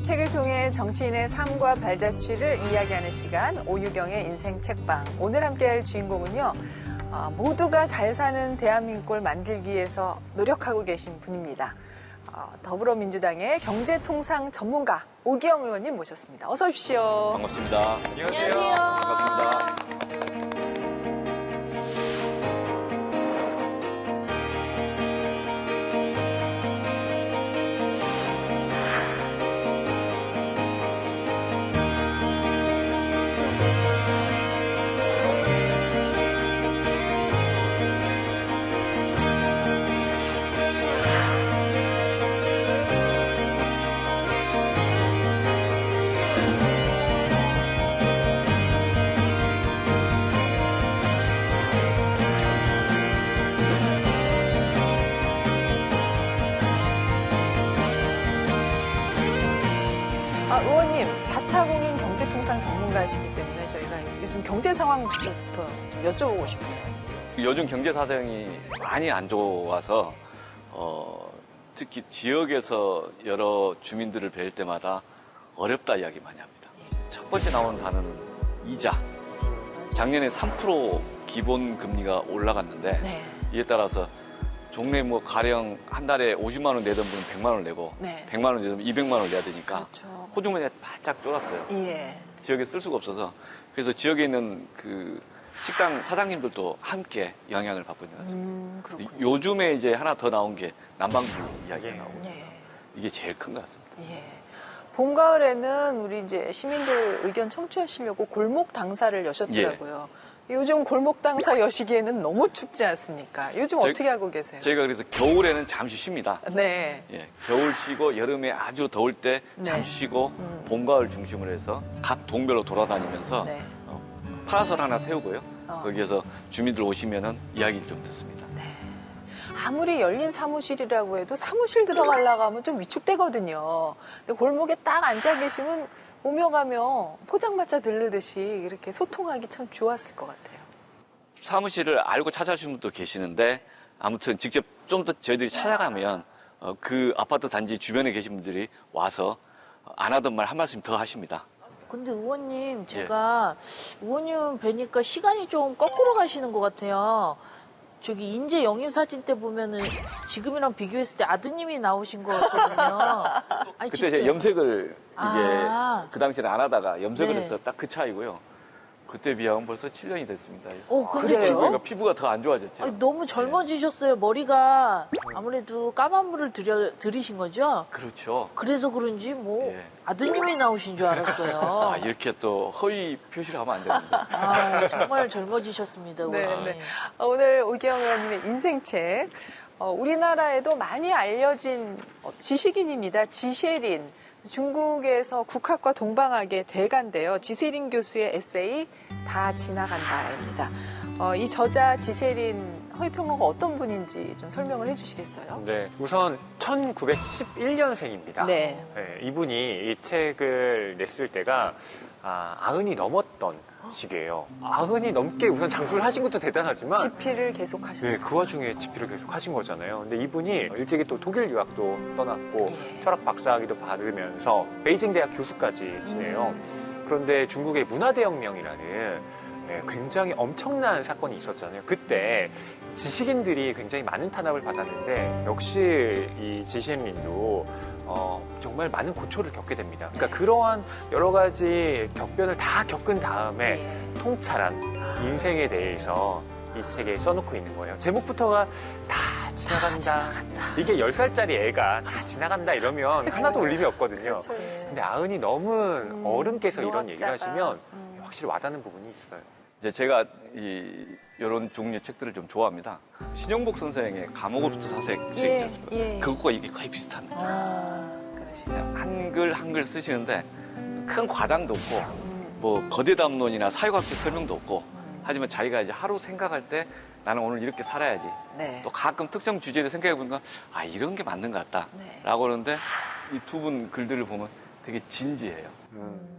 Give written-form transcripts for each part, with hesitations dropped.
책을 통해 정치인의 삶과 발자취를 이야기하는 시간, 오유경의 인생 책방. 오늘 함께할 주인공은요. 모두가 잘 사는 대한민국을 만들기 위해서 노력하고 계신 분입니다. 더불어민주당의 경제통상 전문가 오기영 의원님 모셨습니다. 어서 오십시오. 반갑습니다. 안녕하세요. 반갑습니다. 의원님, 자타공인 경제통상 전문가시기 때문에 저희가 요즘 경제 상황부터 좀 여쭤보고 싶어요. 요즘 경제 사정이 많이 안 좋아서 특히 지역에서 여러 주민들을 뵐 때마다 어렵다 이야기 많이 합니다. 첫 번째 나오는 단어는 이자. 작년에 3% 기본 금리가 올라갔는데 네. 이에 따라서 종래 가령 한 달에 50만 원 내던 분은 100만 원을 내고 네. 100만 원 내면 200만 원을 내야 되니까 그렇죠. 호주머니가 바짝 쫄았어요. 예. 지역에 쓸 수가 없어서 그래서 지역에 있는 그 식당 사장님들도 함께 영향을 받고 있는 것 같습니다. 그렇군요. 요즘에 이제 하나 더 나온 게 난방비 이야기가 나오고 있어서 예. 이게 제일 큰 것 같습니다. 예. 봄, 가을에는 우리 이제 시민들 의견 청취하시려고 골목 당사를 여셨더라고요. 요즘 골목 당사 여시기에는 너무 춥지 않습니까? 요즘 어떻게 하고 계세요? 저희가 그래서 겨울에는 잠시 쉽니다. 네. 예, 겨울 쉬고 여름에 아주 더울 때 네. 잠시 쉬고 봄, 가을 중심으로 해서 각 동별로 돌아다니면서 네. 파라솔 하나 세우고요. 어. 거기에서 주민들 오시면은 이야기를 좀 듣습니다. 네. 아무리 열린 사무실이라고 해도 사무실 들어가려고 하면 좀 위축되거든요. 근데 골목에 딱 앉아 계시면 오며 가며 포장마차 들르듯이 이렇게 소통하기 참 좋았을 것 같아요. 사무실을 알고 찾아주신 분도 계시는데 아무튼 직접 좀 더 저희들이 찾아가면 그 아파트 단지 주변에 계신 분들이 와서 안 하던 말 한 말씀 더 하십니다. 근데 의원님, 제가 의원님 뵈니까 시간이 좀 거꾸로 가시는 것 같아요. 저기 인재 영입 사진 때 보면은 지금이랑 비교했을 때 아드님이 나오신 것 같거든요. 아니, 그때 진짜. 이제 염색을 아. 그 당시에는 안 하다가 염색을 네. 해서 딱 그 차이고요. 그때 비하면 벌써 7년이 됐습니다. 근데 그래요? 그러니까 피부가 더 안 좋아졌죠. 아니, 너무 젊어지셨어요. 머리가 아무래도 까만 물을 들이신 거죠? 그렇죠. 그래서 그런지 예. 아드님이 나오신 줄 알았어요. 이렇게 또 허위 표시를 하면 안 되는데. 정말 젊어지셨습니다. 네, 의원님. 네. 오늘 오기영 의원님의 인생책. 우리나라에도 많이 알려진 지식인입니다. 지셰린. 중국에서 국학과 동방학의 대가인데요. 지세린 교수의 에세이 다 지나간다입니다. 이 저자 지세린 허위평론가 어떤 분인지 좀 설명을 해주시겠어요? 네, 우선 1911년생입니다. 네. 이분이 이 책을 냈을 때가 90이 넘었던 시기예요. 90이 넘게 우선 장수를 하신 것도 대단하지만 집필을 계속 하셨어요. 네, 그 와중에 집필을 계속 하신 거잖아요. 근데 이분이 일찍이 또 독일 유학도 떠났고 예. 철학 박사학위도 받으면서 베이징 대학 교수까지 지내요. 그런데 중국의 문화대혁명이라는 굉장히 엄청난 사건이 있었잖아요. 그때 지식인들이 굉장히 많은 탄압을 받았는데 역시 이 지시엔린도 정말 많은 고초를 겪게 됩니다. 그러니까 그러한 여러 가지 격변을 다 겪은 다음에 통찰한 인생에 대해서 이 책에 써놓고 있는 거예요. 제목부터가 다 지나간다. 이게 10살짜리 애가 다 지나간다 이러면 하나도 울림이 없거든요. 그렇죠, 그렇죠. 근데 90이 넘은 어른께서 이런 얘기를 노학자가. 하시면 확실히 와닿는 부분이 있어요. 이제 제가 이런 종류의 책들을 좀 좋아합니다. 신영복 선생의 감옥으로부터 사색 책 있지 않습니까? 예. 그것과 이게 거의 비슷한 느낌. 그러시네요. 한글 쓰시는데 큰 과장도 없고 뭐 거대 담론이나 사회과학적 설명도 없고 하지만 자기가 이제 하루 생각할 때 나는 오늘 이렇게 살아야지. 네. 또 가끔 특정 주제를 생각해 보니까 이런 게 맞는 것 같다. 네. 라고 그러는데 이 두 분 글들을 보면 되게 진지해요.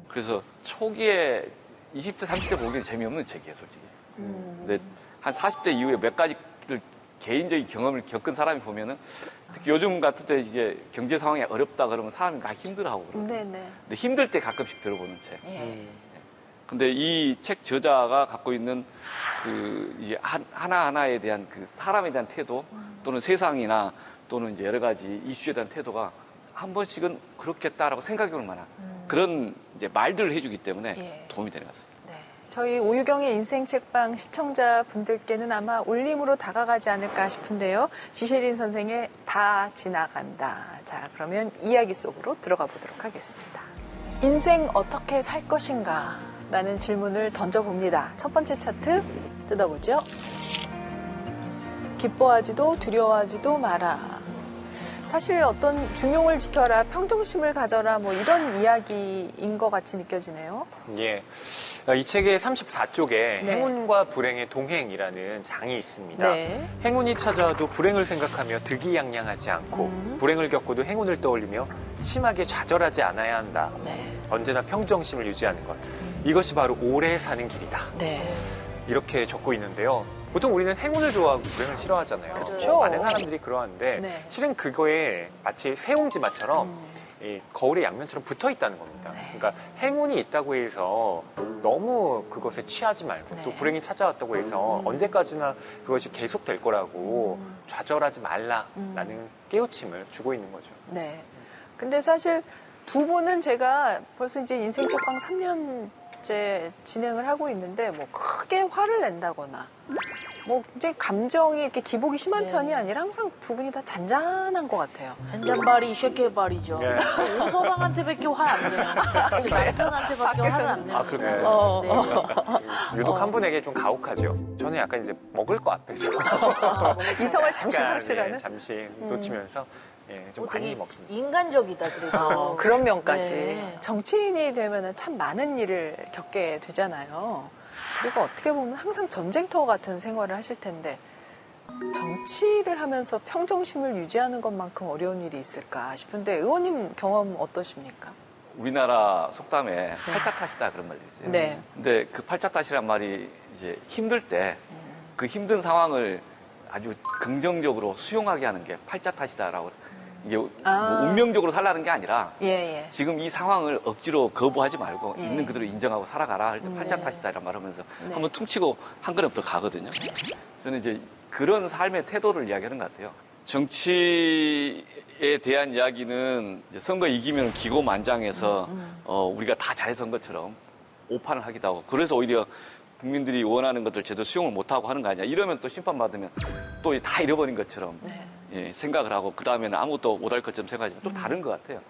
그래서 초기에 20대, 30대 보기엔 재미없는 책이에요, 솔직히. 근데 한 40대 이후에 몇 가지를 개인적인 경험을 겪은 사람이 보면은 특히 요즘 같은 때 이게 경제 상황이 어렵다 그러면 사람이 다 힘들어하고 그러거든요. 네네. 근데 힘들 때 가끔씩 들어보는 책. 예. 근데 이 책 저자가 갖고 있는 그 이게 하나하나에 대한 그 사람에 대한 태도 또는 세상이나 또는 이제 여러 가지 이슈에 대한 태도가 한 번씩은 그렇겠다라고 생각해 볼 만한 그런 이제 말들을 해주기 때문에 예. 도움이 되는 것 같습니다. 네. 저희 오유경의 인생 책방 시청자분들께는 아마 울림으로 다가가지 않을까 싶은데요. 지셰린 선생의 다 지나간다. 자, 그러면 이야기 속으로 들어가 보도록 하겠습니다. 인생 어떻게 살 것인가? 라는 질문을 던져봅니다. 첫 번째 차트 뜯어보죠. 기뻐하지도 두려워하지도 마라. 사실 어떤 중용을 지켜라, 평정심을 가져라 뭐 이런 이야기인 것 같이 느껴지네요. 예. 이 책의 34쪽에 네. 행운과 불행의 동행이라는 장이 있습니다. 네. 행운이 찾아와도 불행을 생각하며 득이양양하지 않고 불행을 겪고도 행운을 떠올리며 심하게 좌절하지 않아야 한다. 네. 언제나 평정심을 유지하는 것. 이것이 바로 오래 사는 길이다. 네. 이렇게 적고 있는데요. 보통 우리는 행운을 좋아하고 불행을 싫어하잖아요. 그렇죠. 많은 사람들이 그러한데 네. 실은 그거에 마치 새옹지마처럼 이 거울의 양면처럼 붙어 있다는 겁니다. 네. 그러니까 행운이 있다고 해서 너무 그것에 취하지 말고 네. 또 불행이 찾아왔다고 해서 언제까지나 그것이 계속될 거라고 좌절하지 말라라는 깨우침을 주고 있는 거죠. 네. 근데 사실 두 분은 제가 벌써 이제 인생 책방 3년째 진행을 하고 있는데 뭐 크게 화를 낸다거나 뭐 이제 감정이 이렇게 기복이 심한 네. 편이 아니라 항상 두 분이 다 잔잔한 것 같아요. 잔잔바리, 쉐케바리죠. 예. 오서방한테밖에 화 안 내요. 남편한테밖에 화를 안 내요. 아, 그렇군요. 어. 유독 한 분에게 좀 가혹하죠. 저는 약간 이제 먹을 거 앞에서 이성을 잠시 약간, 상실하는? 예, 잠시 놓치면서 예, 좀 많이 되게 먹습니다. 인간적이다 그래도. 그런 면까지. 네. 정치인이 되면 참 많은 일을 겪게 되잖아요. 그리고 어떻게 보면 항상 전쟁터 같은 생활을 하실 텐데 정치를 하면서 평정심을 유지하는 것만큼 어려운 일이 있을까 싶은데 의원님 경험 어떠십니까? 우리나라 속담에 팔자탓이다 그런 말이 있어요. 네. 근데 그 팔자탓이란 말이 이제 힘들 때 그 힘든 상황을 아주 긍정적으로 수용하게 하는 게 팔자탓이다라고 이게 뭐 운명적으로 살라는 게 아니라 예, 예. 지금 이 상황을 억지로 거부하지 말고 예. 있는 그대로 인정하고 살아가라 할 때 팔자탓이다 이런 말 하면서 네. 한번 퉁치고 한 걸음 더 가거든요. 저는 이제 그런 삶의 태도를 이야기하는 것 같아요. 정치에 대한 이야기는 이제 선거 이기면 기고만장해서 우리가 다 잘해서 한 것처럼 오판을 하기도 하고 그래서 오히려 국민들이 원하는 것들 제대로 수용을 못하고 하는 거 아니야. 이러면 또 심판받으면 또 다 잃어버린 것처럼 네. 예, 생각을 하고 그 다음에는 아무것도 못할 것처럼 생각하지만 좀 다른 것 같아요.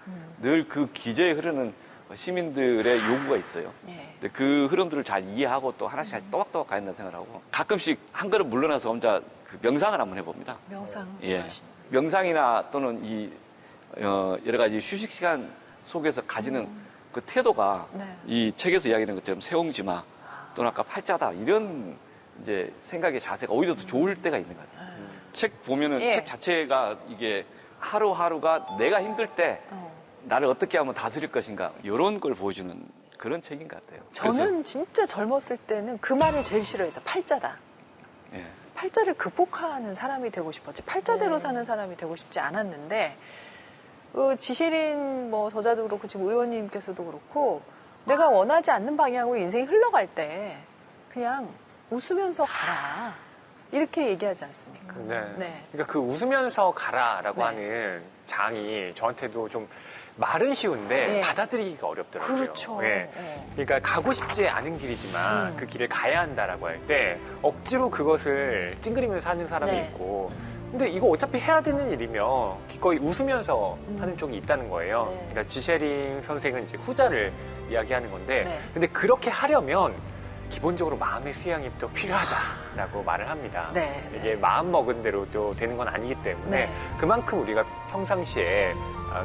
늘 그 기저에 흐르는 시민들의 요구가 있어요. 예. 근데 그 흐름들을 잘 이해하고 또 하나씩 또박또박 가야 된다는 생각을 하고 가끔씩 한 걸음 물러나서 혼자 그 명상을 한번 해봅니다. 명상 예. 좋아하십니다. 명상이나 또는 이 여러 가지 휴식 시간 속에서 가지는 그 태도가 네. 이 책에서 이야기하는 것처럼 새옹지마 또는 아까 팔자다 이런 이제 생각의 자세가 오히려 더 좋을 때가 있는 것 같아요. 책 보면은 예. 책 자체가 이게 하루하루가 내가 힘들 때 나를 어떻게 하면 다스릴 것인가 이런 걸 보여주는 그런 책인 것 같아요. 저는 진짜 젊었을 때는 그 말을 제일 싫어해서 팔자다. 그래서, 예. 팔자를 극복하는 사람이 되고 싶었지 팔자대로 네. 사는 사람이 되고 싶지 않았는데 지시린 뭐 저자도 그렇고 지금 의원님께서도 그렇고 내가 원하지 않는 방향으로 인생이 흘러갈 때 그냥 웃으면서 가라 이렇게 얘기하지 않습니까? 네. 그러니까 그 웃으면서 가라라고 네. 하는 장이 저한테도 좀 말은 쉬운데 네. 받아들이기가 어렵더라고요. 그렇죠. 예. 그러니까 가고 싶지 않은 길이지만 그 길을 가야 한다라고 할 때 억지로 그것을 찡그리면서 하는 사람이 네. 있고 근데 이거 어차피 해야 되는 일이면 기꺼이 웃으면서 하는 쪽이 있다는 거예요. 네. 그러니까 지셰링 선생은 이제 후자를 이야기하는 건데 네. 근데 그렇게 하려면 기본적으로 마음의 수양이 또 필요하다라고 말을 합니다. 네, 네. 이게 마음 먹은 대로 또 되는 건 아니기 때문에 네. 그만큼 우리가 평상시에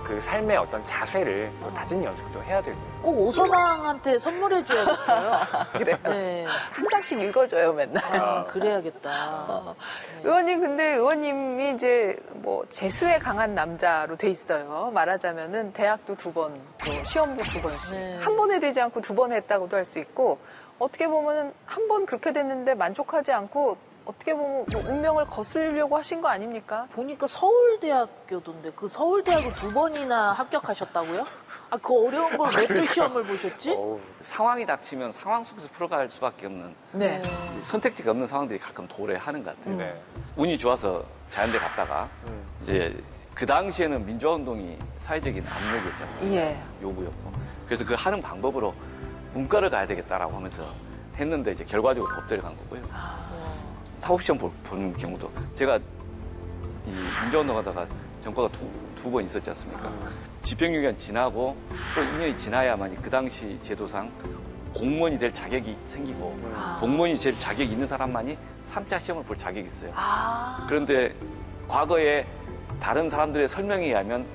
그 삶의 어떤 자세를 또 다진 연습도 해야 되고. 꼭 오서방한테 선물해 줘야겠어요. 그래요. 네. 한 장씩 읽어줘요 맨날. 그래야겠다. 의원님 근데 의원님이 이제 뭐 재수에 강한 남자로 돼 있어요. 말하자면은 대학도 2번, 또 시험도 2번씩 네. 한 번에 되지 않고 2번 했다고도 할 수 있고 어떻게 보면은 한 번 그렇게 됐는데 만족하지 않고 어떻게 보면 뭐 운명을 거스르려고 하신 거 아닙니까? 보니까 서울대학교던데 그 서울대학을 2번이나 합격하셨다고요? 아, 그 어려운 걸 왜 또 시험을 보셨지? 어우, 상황이 닥치면 상황 속에서 풀어갈 수밖에 없는 네. 선택지가 없는 상황들이 가끔 도래하는 것 같아요. 네. 운이 좋아서 자연대 갔다가 이제 그 당시에는 민주화운동이 사회적인 압력이었지 않습니까? 예. 요구였고. 그래서 그 하는 방법으로 문과를 가야 되겠다라고 하면서 했는데 이제 결과적으로 법대를 간 거고요. 사법시험 보는 경우도 제가 이 민주화운동 하다가 전과가 두 번 있었지 않습니까? 집행유기간 지나고 또 2년이 지나야만이 그 당시 제도상 공무원이 될 자격이 생기고 공무원이 될 자격이 있는 사람만이 3차 시험을 볼 자격이 있어요. 그런데 과거에 다른 사람들의 설명에 의하면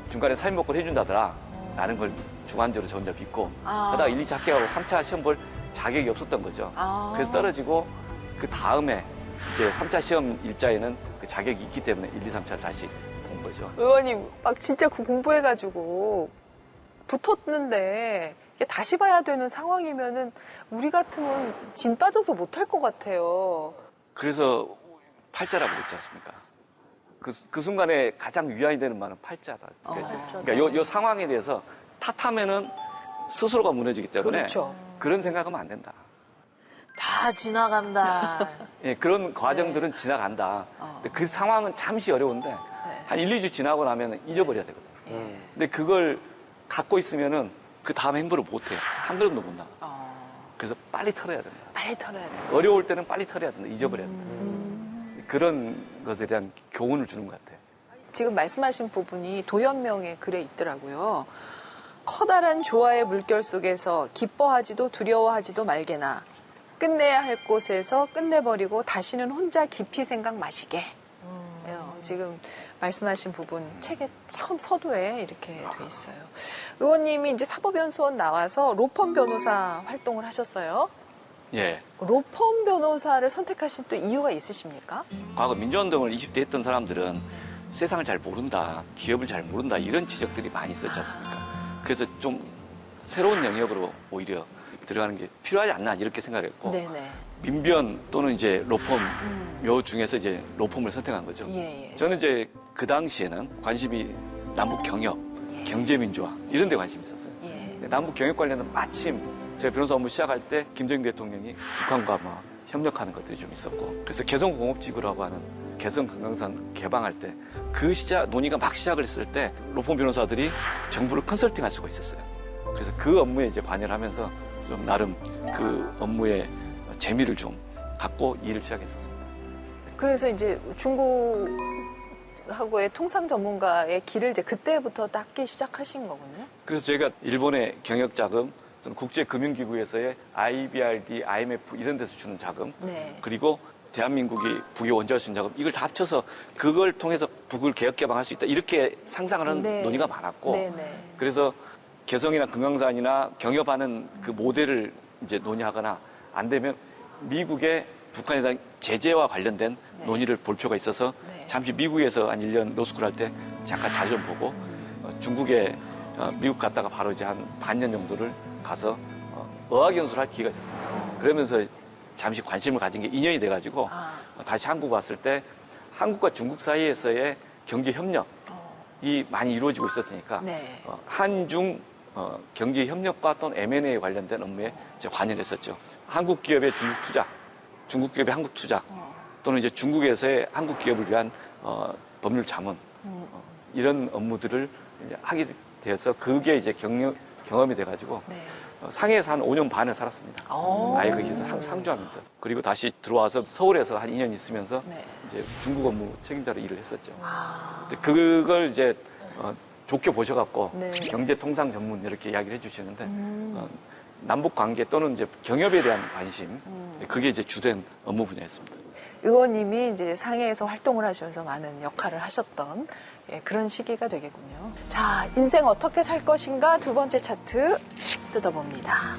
중간에 사회복권 해준다더라 라는 걸 주관적으로 저 혼자 믿고 그러다가 1, 2차 합격하고 3차 시험 볼 자격이 없었던 거죠. 그래서 떨어지고 그 다음에 이제 3차 시험 일자에는 그 자격이 있기 때문에 1, 2, 3차를 다시 본 거죠. 의원님 막 진짜 그 공부해가지고 붙었는데 이게 다시 봐야 되는 상황이면은 우리 같으면 진 빠져서 못할 것 같아요. 그래서 팔자라고 그랬지 않습니까? 그 순간에 가장 위안이 되는 말은 팔자다. 그러니까 요 상황에 대해서 탓하면은 스스로가 무너지기 때문에 그렇죠. 그런 생각하면 안 된다. 다 지나간다. 예, 그런 과정들은 지나간다. 근데 그 상황은 잠시 어려운데 한 1, 2주 지나고 나면 잊어버려야 되거든요. 근데 그걸 갖고 있으면은 그 다음 행보를 못 해요. 한 걸음도 못 나가. 그래서 빨리 털어야 된다. 빨리 털어야 돼요. 어려울 때는 빨리 털어야 된다. 잊어버려야 된다. 그런 것에 대한 교훈을 주는 것 같아요. 지금 말씀하신 부분이 도연명의 글에 있더라고요. 커다란 조화의 물결 속에서 기뻐하지도 두려워하지도 말게나 끝내야 할 곳에서 끝내버리고 다시는 혼자 깊이 생각 마시게. 지금 말씀하신 부분 책에 처음 서두에 이렇게 돼 있어요. 의원님이 이제 사법연수원 나와서 로펌 변호사 활동을 하셨어요. 예. 로펌 변호사를 선택하신 또 이유가 있으십니까? 과거 민주화운동을 20대 했던 사람들은 세상을 잘 모른다, 기업을 잘 모른다 이런 지적들이 많이 있었지 않습니까? 그래서 좀 새로운 영역으로 오히려 들어가는 게 필요하지 않나 이렇게 생각했고 네네. 민변 또는 이제 로펌 요 중에서 이제 로펌을 선택한 거죠. 예. 저는 이제 그 당시에는 관심이 남북 경협, 경제 민주화 이런 데 관심이 있었어요. 예. 남북 경협 관련은 마침 제가 변호사 업무 시작할 때 김정일 대통령이 북한과 협력하는 것들이 좀 있었고 그래서 개성공업지구라고 하는 개성 금강산 개방할 때 그 논의가 막 시작을 했을 때 로펌 변호사들이 정부를 컨설팅할 수가 있었어요. 그래서 그 업무에 이제 관여를 하면서 좀 나름 그 업무에 재미를 좀 갖고 일을 시작했었습니다. 그래서 이제 중국하고의 통상 전문가의 길을 이제 그때부터 닦기 시작하신 거군요. 그래서 저희가 일본의 경영 자금 또는 국제금융기구에서의 IBRD, IMF 이런 데서 주는 자금 네. 그리고 대한민국이 북에 원자할 수 있는 자금 이걸 다 합쳐서 그걸 통해서 북을 개혁 개방할 수 있다 이렇게 상상을 하는 네. 논의가 많았고 네네. 그래서 개성이나 금강산이나 경협하는 그 모델을 이제 논의하거나 안 되면 미국의 북한에 대한 제재와 관련된 네. 논의를 볼 필요가 있어서 네. 잠시 미국에서 한 1년 로스쿨 할 때 잠깐 자료 좀 보고 중국에 미국 갔다가 바로 이제 한 반년 정도를 가서 어학연수를 할 기회가 있었습니다. 그러면서 잠시 관심을 가진 게 2년이 돼가지고 다시 한국 왔을 때 한국과 중국 사이에서의 경제 협력이 많이 이루어지고 있었으니까 네. 한중 경제 협력과 또는 M&A 관련된 업무에 이제 관여를 했었죠. 한국 기업의 중국 투자, 중국 기업의 한국 투자, 또는 이제 중국에서의 한국 기업을 위한 법률 자문 이런 업무들을 이제 하게 되어서 그게 이제 경험이 돼가지고 네. 상해에서 한 5년 반을 살았습니다. 아예 거기서 상주하면서 그리고 다시 들어와서 서울에서 한 2년 있으면서 네. 이제 중국 업무 책임자로 일을 했었죠. 근데 그걸 이제 좋게 보셔갖고 네. 경제통상 전문 이렇게 이야기를 해주시는데 남북 관계 또는 이제 경협에 대한 관심 그게 이제 주된 업무 분야였습니다. 의원님이 이제 상해에서 활동을 하시면서 많은 역할을 하셨던 그런 시기가 되겠군요. 자, 인생 어떻게 살 것인가 두 번째 차트 뜯어봅니다.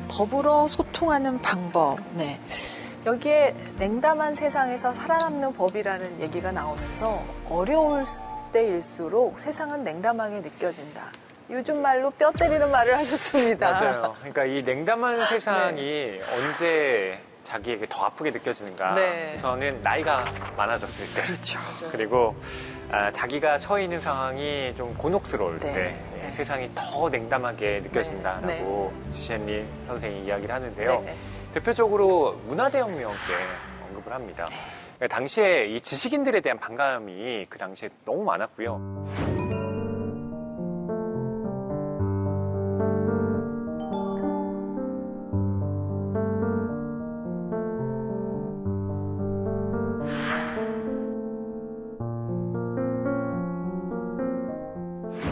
더불어 소통하는 방법. 네. 여기에 냉담한 세상에서 살아남는 법이라는 얘기가 나오면서 어려울 때일수록 세상은 냉담하게 느껴진다. 요즘 말로 뼈 때리는 말을 하셨습니다. 맞아요. 그러니까 이 냉담한 세상이 언제 자기에게 더 아프게 느껴지는가? 네. 우선은 나이가 많아졌을 때. 그렇죠. 그리고 자기가 처해 있는 상황이 좀 곤혹스러울 네. 때 네. 세상이 더 냉담하게 느껴진다라고 지시앤리 선생이 이야기를 하는데요. 네. 대표적으로 문화대혁명 때 언급을 합니다. 당시에 이 지식인들에 대한 반감이 그 당시에 너무 많았고요.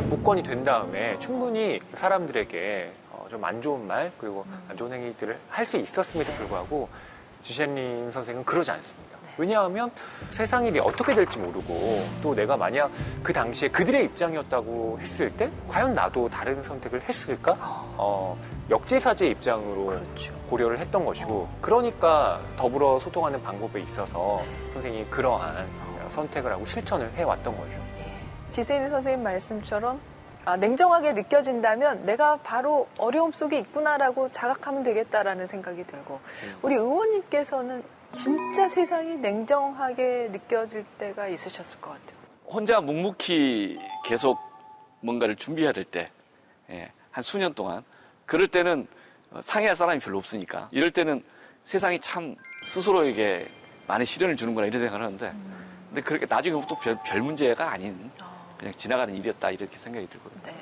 복권이 된 다음에 충분히 사람들에게 좀 안 좋은 말 그리고 안 좋은 행위들을 할 수 있었음에도 불구하고 지시앤리 선생은 그러지 않습니다. 왜냐하면 세상 일이 어떻게 될지 모르고 또 내가 만약 그 당시에 그들의 입장이었다고 했을 때 과연 나도 다른 선택을 했을까? 역지사지의 입장으로 그렇죠. 고려를 했던 것이고 그러니까 더불어 소통하는 방법에 있어서 선생님이 그러한 선택을 하고 실천을 해왔던 거죠. 지세인 선생님 말씀처럼 냉정하게 느껴진다면 내가 바로 어려움 속에 있구나라고 자각하면 되겠다라는 생각이 들고 우리 의원님께서는 진짜 세상이 냉정하게 느껴질 때가 있으셨을 것 같아요. 혼자 묵묵히 계속 뭔가를 준비해야 될 때, 한 수년 동안, 그럴 때는 상의할 사람이 별로 없으니까, 이럴 때는 세상이 참 스스로에게 많은 시련을 주는구나 이런 생각을 하는데, 근데 그렇게 나중에 보면 또 별 문제가 아닌, 그냥 지나가는 일이었다 이렇게 생각이 들거든요. 네.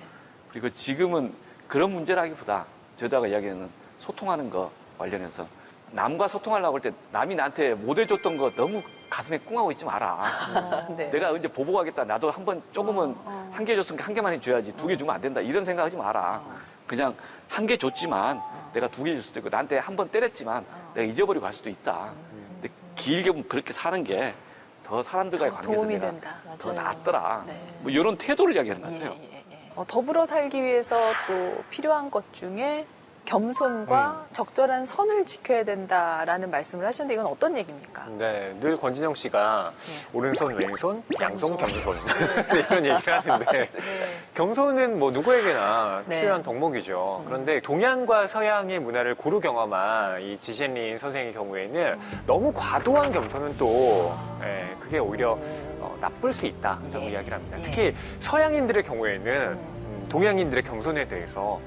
그리고 지금은 그런 문제라기보다 저자가 이야기하는 소통하는 거 관련해서 남과 소통하려고 할 때 남이 나한테 못 해줬던 거 너무 가슴에 꿍하고 있지 마라. 네. 내가 언제 보복하겠다. 나도 한 번 조금은 한 개 줬으니까 한 개만 해줘야지. 두 개 주면 안 된다. 이런 생각하지 마라. 그냥 한 개 줬지만 내가 두 개 줄 수도 있고 나한테 한 번 때렸지만 내가 잊어버리고 갈 수도 있다. 근데 길게 보면 그렇게 사는 게 더 사람들과의 더 관계에서 도움이 내가 된다. 더 맞아요. 낫더라. 네. 뭐 이런 태도를 이야기하는 것 같아요. 더불어 살기 위해서 또 필요한 것 중에 겸손과 적절한 선을 지켜야 된다라는 말씀을 하셨는데 이건 어떤 얘기입니까? 네, 늘 권진영 씨가 오른손, 왼손, 양손, 겸손 이런 얘기를 하는데 겸손은 뭐 누구에게나 네. 필요한 덕목이죠. 그런데 동양과 서양의 문화를 고루 경험한 이 지시앤리 선생의 경우에는 너무 과도한 겸손은 또 그게 오히려 나쁠 수 있다 저는 이야기를 합니다. 특히 서양인들의 경우에는 동양인들의 겸손에 대해서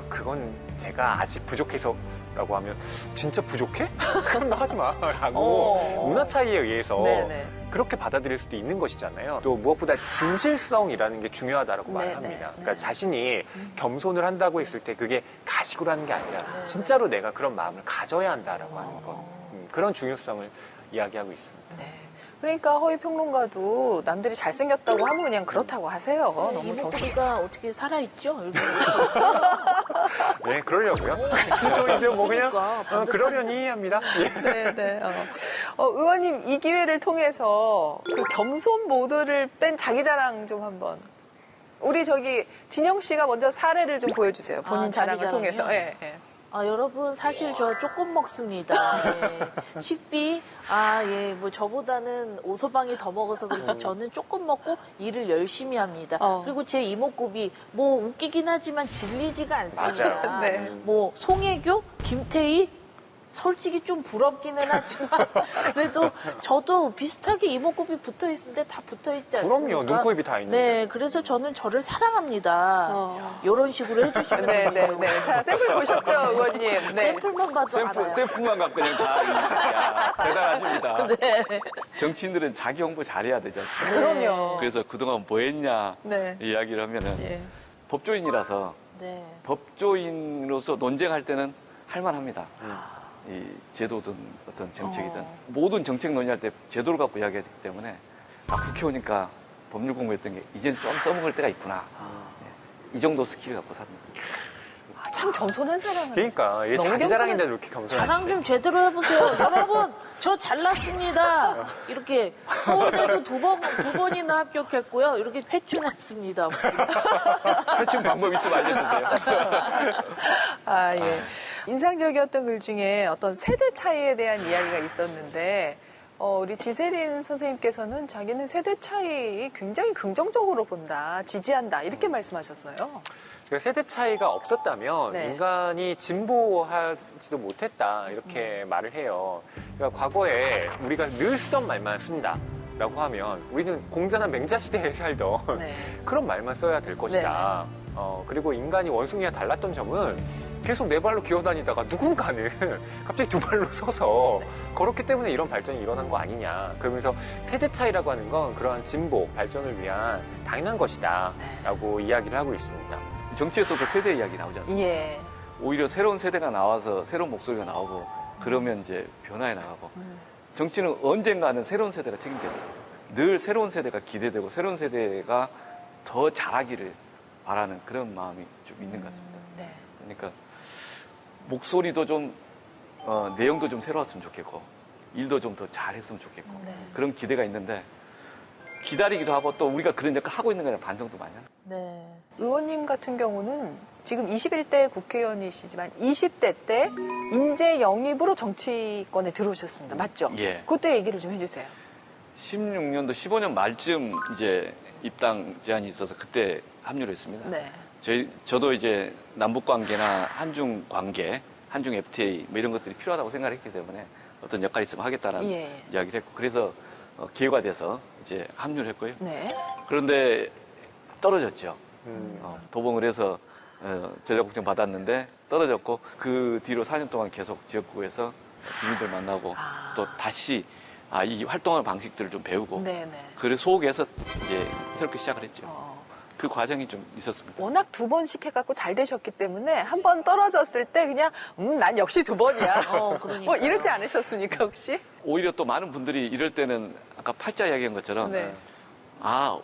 그건 제가 아직 부족해서라고 하면 진짜 부족해? 그럼 나 하지 마라고 문화 차이에 의해서 네네. 그렇게 받아들일 수도 있는 것이잖아요. 또 무엇보다 진실성이라는 게 중요하다라고 말을 합니다. 그러니까 자신이 겸손을 한다고 했을 때 그게 가식으로 하는 게 아니라 진짜로 내가 그런 마음을 가져야 한다라고 하는 것. 그런 중요성을 이야기하고 있습니다. 네. 그러니까 허위 평론가도 남들이 잘생겼다고 하면 그냥 그렇다고 하세요. 너무 겸손. 이목구비가 어떻게 살아있죠? 이렇게. 네, 그러려고요. 저 이제 뭐 그냥 그러니까, 그러려니 합니다. 네, 네. 의원님 이 기회를 통해서 그 겸손 모드를 뺀 자기 자랑 좀 한번. 우리 진영 씨가 먼저 사례를 좀 보여주세요. 본인 자기 자랑을 통해서. 자랑이요? 예, 예. 여러분, 사실 저 조금 먹습니다. 예. 식비, 뭐 저보다는 오소방이 더 먹어서 그렇지 저는 조금 먹고 일을 열심히 합니다. 그리고 제 이목구비, 뭐 웃기긴 하지만 질리지가 않습니다. 맞아요. 네. 뭐 송혜교, 김태희, 솔직히 좀 부럽기는 하지만 그래도 저도 비슷하게 이목구비 붙어있을 때 다 붙어있지 않습니까? 그럼요. 눈, 코, 입이 다 있는데. 네, 그래서 저는 저를 사랑합니다. 이런 식으로 해주시면 네, 네, 돼요. 네. 자, 샘플 보셨죠, 의원님? 네. 샘플만 봐도 알아요. 샘플만 갖고 그냥 다 대단하십니다. 네. 정치인들은 자기 홍보 잘해야 되지 않습니까? 그럼요. 그래서 그동안 뭐 했냐 네. 이야기를 하면은 예. 법조인이라서 네. 법조인으로서 논쟁할 때는 할만합니다. 이 제도든 어떤 정책이든 모든 정책 논의할 때 제도를 갖고 이야기하기 때문에 국회의원이니까 법률 공부했던 게 이젠 좀 써먹을 때가 있구나. 이 정도 스킬을 갖고 삽니다. 참 겸손한 자랑을. 그러니까 이게 너무 자기 겸손하지. 자랑인데 이렇게 겸손하지. 자랑 좀 제대로 해보세요. 여러분, 저 잘났습니다. 이렇게 서울대도 두 번이나 합격했고요. 이렇게 회춘했습니다. 해충 방법 있으면 알려주세요. 예. 인상적이었던 글 중에 어떤 세대 차이에 대한 이야기가 있었는데, 우리 지세린 선생님께서는 자기는 세대 차이 굉장히 긍정적으로 본다, 지지한다 이렇게 말씀하셨어요. 그러니까 세대 차이가 없었다면 네. 인간이 진보하지도 못했다 이렇게 말을 해요. 그러니까 과거에 우리가 늘 쓰던 말만 쓴다라고 하면 우리는 공자나 맹자 시대에 살던 네. 그런 말만 써야 될 것이다. 그리고 인간이 원숭이와 달랐던 점은 계속 네 발로 기어다니다가 누군가는 갑자기 두 발로 서서 걸었기 때문에 이런 발전이 일어난 거 아니냐. 그러면서 세대 차이라고 하는 건 그러한 진보, 발전을 위한 당연한 것이다 라고 이야기를 하고 있습니다. 정치에서도 세대 이야기 나오지 않습니까? 예. 오히려 새로운 세대가 나와서 새로운 목소리가 나오고 그러면 이제 변화해 나가고 정치는 언젠가는 새로운 세대가 책임져요. 늘 새로운 세대가 기대되고 새로운 세대가 더 잘하기를 바라는 그런 마음이 좀 있는 것 같습니다. 네. 그러니까 목소리도 좀 내용도 좀 새로웠으면 좋겠고 일도 좀 더 잘했으면 좋겠고 네. 그런 기대가 있는데 기다리기도 하고 또 우리가 그런 역할을 하고 있는 거냐 반성도 많이 하는 네. 의원님 같은 경우는 지금 21대 국회의원이시지만 20대 때 인재 영입으로 정치권에 들어오셨습니다. 맞죠? 예. 그것도 얘기를 좀 해주세요. 16년도 15년 말쯤 이제 입당 제한이 있어서 그때 합류를 했습니다. 네. 저도 이제 남북 관계나 한중 관계, 한중 FTA 뭐 이런 것들이 필요하다고 생각을 했기 때문에 어떤 역할이 있으면 하겠다라는 예. 이야기를 했고 그래서 기회가 돼서 이제 합류를 했고요. 네. 그런데 떨어졌죠. 음. 도봉을 해서 전략국장 받았는데 떨어졌고 그 뒤로 4년 동안 계속 지역구에서 주민들 만나고 또 다시 이 활동하는 방식들을 좀 배우고 네네. 그 속에서 이제 새롭게 시작을 했죠. 그 과정이 좀 있었습니다. 워낙 두 번씩 해갖고 잘 되셨기 때문에 한 번 떨어졌을 때 그냥 난 역시 두 번이야. 그러니까요. 이러지 않으셨습니까 혹시? 오히려 또 많은 분들이 이럴 때는 아까 팔자 이야기한 것처럼 네.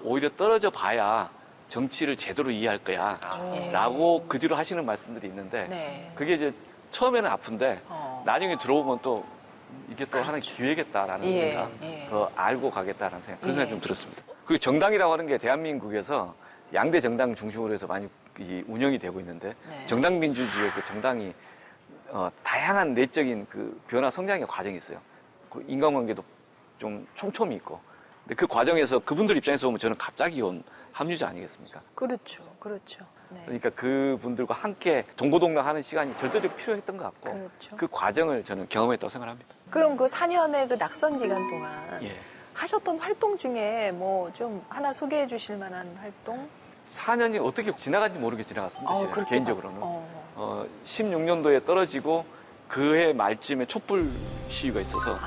오히려 떨어져 봐야 정치를 제대로 이해할 거야 예. 라고 그 뒤로 하시는 말씀들이 있는데 네. 그게 이제 처음에는 아픈데 나중에 들어오면 또 이게 또 하나의 기회겠다라는 예, 생각 예. 더 알고 가겠다라는 생각 그런 예. 생각이 좀 들었습니다. 그리고 정당이라고 하는 게 대한민국에서 양대 정당 중심으로 해서 많이 운영이 되고 있는데 네. 정당민주주의의 그 정당이 다양한 내적인 그 변화 성장의 과정이 있어요. 그리고 인간관계도 좀 촘촘히 있고 근데 그 과정에서 그분들 입장에서 보면 저는 갑자기 온 합류자 아니겠습니까? 그렇죠. 그렇죠. 네. 그러니까 그분들과 함께 동고동락하는 시간이 절대적으로 필요했던 것 같고 그렇죠. 그 과정을 저는 경험했다고 생각합니다. 그럼 그 4년의 그 낙선 기간 동안 예. 하셨던 활동 중에 뭐 좀 하나 소개해 주실 만한 활동? 4년이 어떻게 지나간지 모르게 지나갔습니다. 아우, 저는 그렇게 개인적으로는. 막, 16년도에 떨어지고 그해 말쯤에 촛불 시위가 있어서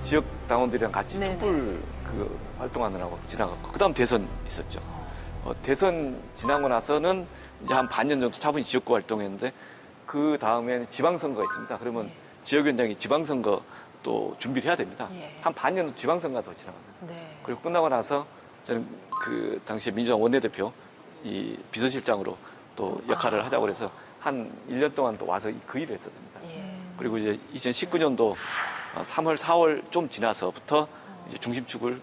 지역 당원들이랑 같이 네네. 촛불 그 활동하느라고 지나갔고 그다음 대선 있었죠. 대선 지나고 나서는 이제 한 반년 정도 차분히 지역구 활동했는데 그 다음에는 지방선거가 있습니다. 그러면 지역위원장이 지방선거 또 준비를 해야 됩니다. 예. 한 반년 지방선거가 더 지나갑니다. 네. 그리고 끝나고 나서 저는 그 당시에 민주당 원내대표 이 비서실장으로 또 역할을 하자고 그래서 한 1년 동안 또 와서 그 일을 했었습니다. 예. 그리고 이제 2019년도 3월, 4월 좀 지나서부터 이제 중심축을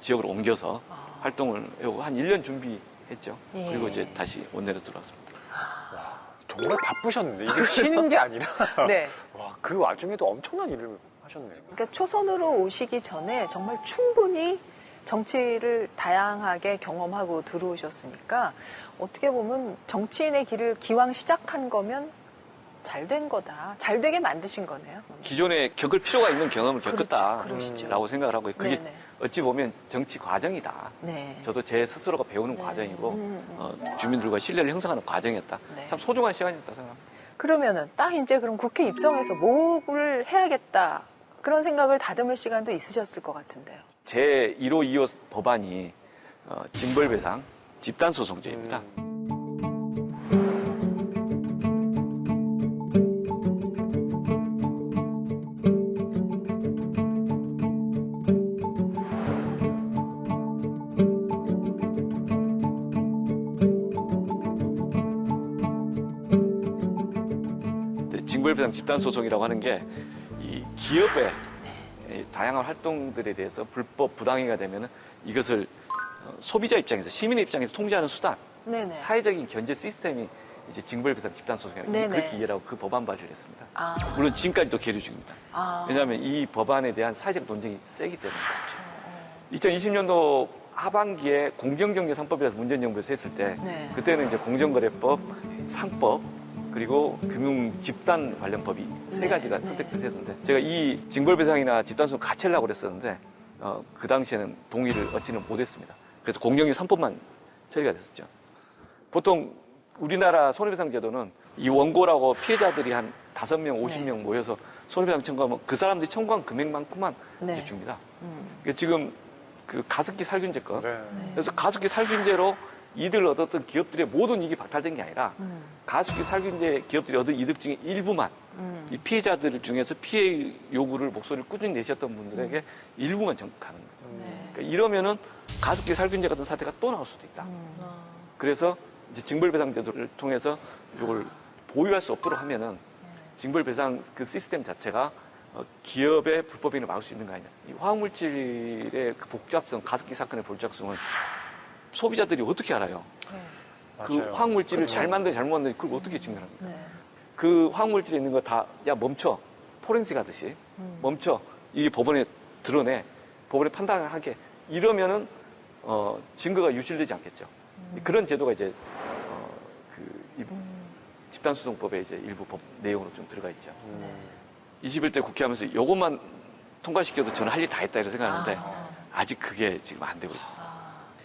지역으로 옮겨서 활동을 해오고 한 1년 준비했죠. 예. 그리고 이제 다시 원내로 들어왔습니다. 정말 바쁘셨는데 이게 쉬는 게 아니라 네. 와, 그 와중에도 엄청난 일을 하셨네요. 그러니까 초선으로 오시기 전에 정말 충분히 정치를 다양하게 경험하고 들어오셨으니까 어떻게 보면 정치인의 길을 기왕 시작한 거면 잘 된 거다. 잘 되게 만드신 거네요. 기존에 겪을 필요가 있는 경험을 겪었다라고 그러시죠. 생각을 하고요. 그게 네네. 어찌 보면 정치 과정이다. 네. 저도 제 스스로가 배우는 과정이고 주민들과 신뢰를 형성하는 과정이었다. 네. 참 소중한 시간이었다 생각합니다. 그러면은 딱 이제 그럼 국회 입성해서 뭐를 해야겠다. 그런 생각을 다듬을 시간도 있으셨을 것 같은데요. 제 1호 2호 법안이 징벌배상 집단소송제입니다. 징벌배상 집단소송이라고 하는 게 이 기업의 다양한 활동들에 대해서 불법 부당행위가 되면은 이것을 소비자 입장에서 시민의 입장에서 통제하는 수단, 네네. 사회적인 견제 시스템이 이제 징벌배상 집단소송이라고 네네. 그렇게 이해하고 그 법안 발의를 했습니다. 아. 물론 지금까지도 계류 중입니다. 아. 왜냐하면 이 법안에 대한 사회적 논쟁이 세기 때문에. 2020년도 하반기에 공정경제 3법이라서 문재인 정부에서 했을 때 네. 그때는 이제 공정거래법, 상법 그리고 금융 집단 관련 법이 세 가지가 선택돼서 했는데 제가 이 징벌배상이나 집단소송 같이 하려고 그랬었는데 그 당시에는 동의를 얻지는 못했습니다. 그래서 공정경제 3법만 처리가 됐었죠. 보통 우리나라 손해배상 제도는 이 원고라고 피해자들이 한 5명, 50명 모여서 손해배상 청구하면 그 사람들이 청구한 금액만큼만 네. 이제 줍니다. 그러니까 지금 그 가습기 살균제 건 네. 그래서 가습기 살균제로 이득을 얻었던 기업들의 모든 이익이 박탈된 게 아니라 가습기 살균제 기업들이 얻은 이득 중에 일부만 이 피해자들 중에서 피해 요구를 목소리를 꾸준히 내셨던 분들에게 일부만 전가하는 거죠. 그러니까 이러면은 가습기 살균제 같은 사태가 또 나올 수도 있다. 그래서 이제 징벌배상 제도를 통해서 이걸 보유할 수 없도록 하면은 징벌배상 그 시스템 자체가 기업의 불법행위를 막을 수 있는 거 아니냐. 이 화학물질의 그 복잡성, 가습기 사건의 복잡성은 소비자들이 어떻게 알아요? 그 맞아요. 화학물질을 잘 만든 잘못 만든 그걸 어떻게 증명합니까? 네. 그 화학물질에 있는 거 다 야 멈춰 포렌식 하듯이 멈춰 이게 법원에 드러내 법원에 판단하게 이러면은 증거가 유실되지 않겠죠. 그런 제도가 이제 집단소송법에 이제 일부 법 내용으로 좀 들어가 있죠. 21대 국회하면서 이것만 통과시켜도 저는 할 일 다 했다 이렇게 생각하는데 아직 그게 지금 안 되고 있습니다.